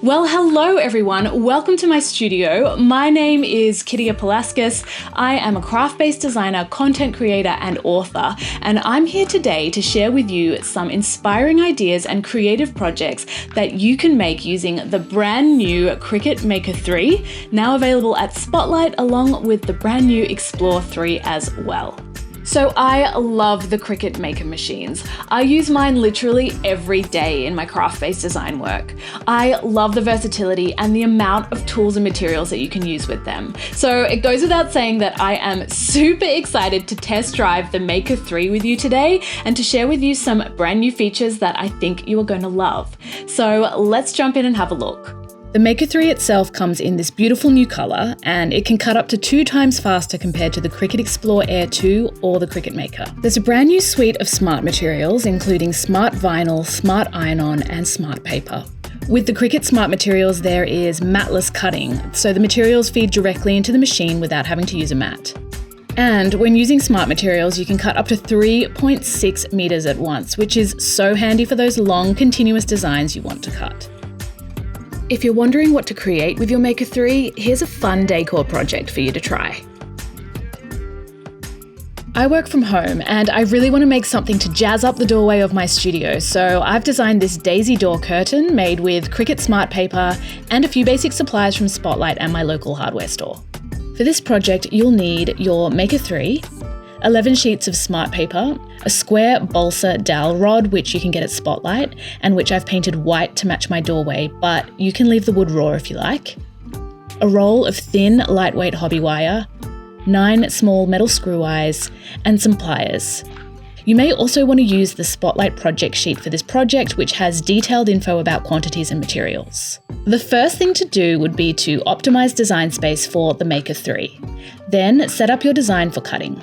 Well, hello everyone. Welcome to my studio. My name is Kitiya Palaskas. I am a craft-based designer, content creator, and author, and I'm here today to share with you some inspiring ideas and creative projects that you can make using the brand new Cricut Maker 3, now available at Spotlight, along with the brand new Explore 3 as well. So I love the Cricut Maker machines. I use mine literally every day in my craft-based design work. I love the versatility and the amount of tools and materials that you can use with them. So it goes without saying that I am super excited to test drive the Maker 3 with you today and to share with you some brand new features that I think you are going to love. So let's jump in and have a look. The Maker 3 itself comes in this beautiful new colour, and it can cut up to 2 times faster compared to the Cricut Explore Air 2 or the Cricut Maker. There's a brand new suite of smart materials, including smart vinyl, smart iron-on, and smart paper. With the Cricut Smart Materials, there is matless cutting, so the materials feed directly into the machine without having to use a mat. And when using smart materials, you can cut up to 3.6 meters at once, which is so handy for those long, continuous designs you want to cut. If you're wondering what to create with your Maker 3, here's a fun decor project for you to try. I work from home and I really want to make something to jazz up the doorway of my studio, so I've designed this daisy door curtain made with Cricut Smart Paper and a few basic supplies from Spotlight and my local hardware store. For this project, you'll need your Maker 3, 11 sheets of smart paper, a square balsa dowel rod, which you can get at Spotlight, and which I've painted white to match my doorway, but you can leave the wood raw if you like, a roll of thin, lightweight hobby wire, 9 small metal screw eyes, and some pliers. You may also want to use the Spotlight project sheet for this project, which has detailed info about quantities and materials. The first thing to do would be to optimize design space for the Maker 3. Then set up your design for cutting.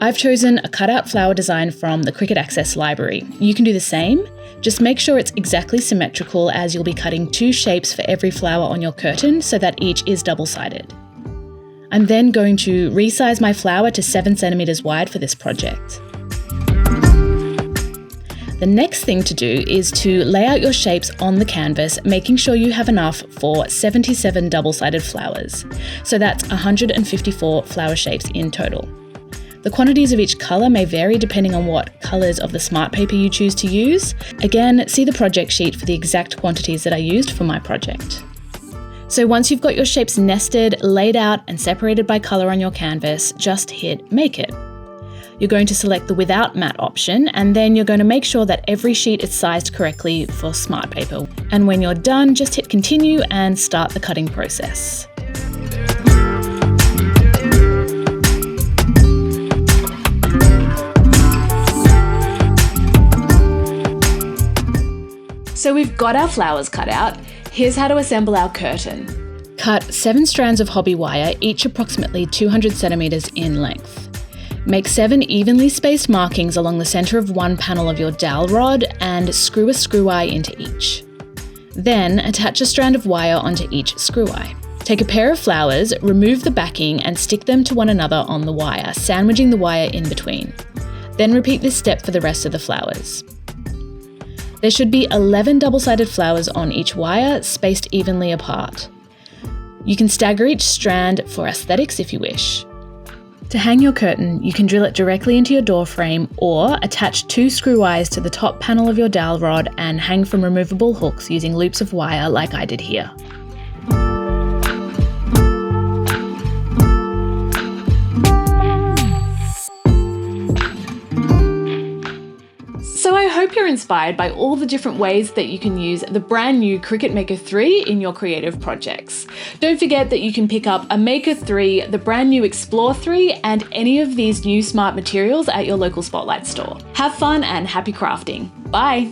I've chosen a cutout flower design from the Cricut Access library. You can do the same, just make sure it's exactly symmetrical, as you'll be cutting 2 shapes for every flower on your curtain so that each is double-sided. I'm then going to resize my flower to 7 centimeters wide for this project. The next thing to do is to lay out your shapes on the canvas, making sure you have enough for 77 double-sided flowers. So that's 154 flower shapes in total. The quantities of each colour may vary depending on what colours of the smart paper you choose to use. Again, see the project sheet for the exact quantities that I used for my project. So once you've got your shapes nested, laid out and separated by colour on your canvas, just hit Make It. You're going to select the without mat option, and then you're going to make sure that every sheet is sized correctly for smart paper. And when you're done, just hit Continue and start the cutting process. So we've got our flowers cut out. Here's how to assemble our curtain. Cut 7 strands of hobby wire, each approximately 200 centimeters in length. Make 7 evenly spaced markings along the center of one panel of your dowel rod and screw a screw eye into each. Then attach a strand of wire onto each screw eye. Take a pair of flowers, remove the backing and stick them to one another on the wire, sandwiching the wire in between. Then repeat this step for the rest of the flowers. There should be 11 double-sided flowers on each wire, spaced evenly apart. You can stagger each strand for aesthetics if you wish. To hang your curtain, you can drill it directly into your door frame or attach 2 screw eyes to the top panel of your dowel rod and hang from removable hooks using loops of wire like I did here. So I hope you're inspired by all the different ways that you can use the brand new Cricut Maker 3 in your creative projects. Don't forget that you can pick up a Maker 3, the brand new Explore 3, and any of these new smart materials at your local Spotlight store. Have fun and happy crafting. Bye!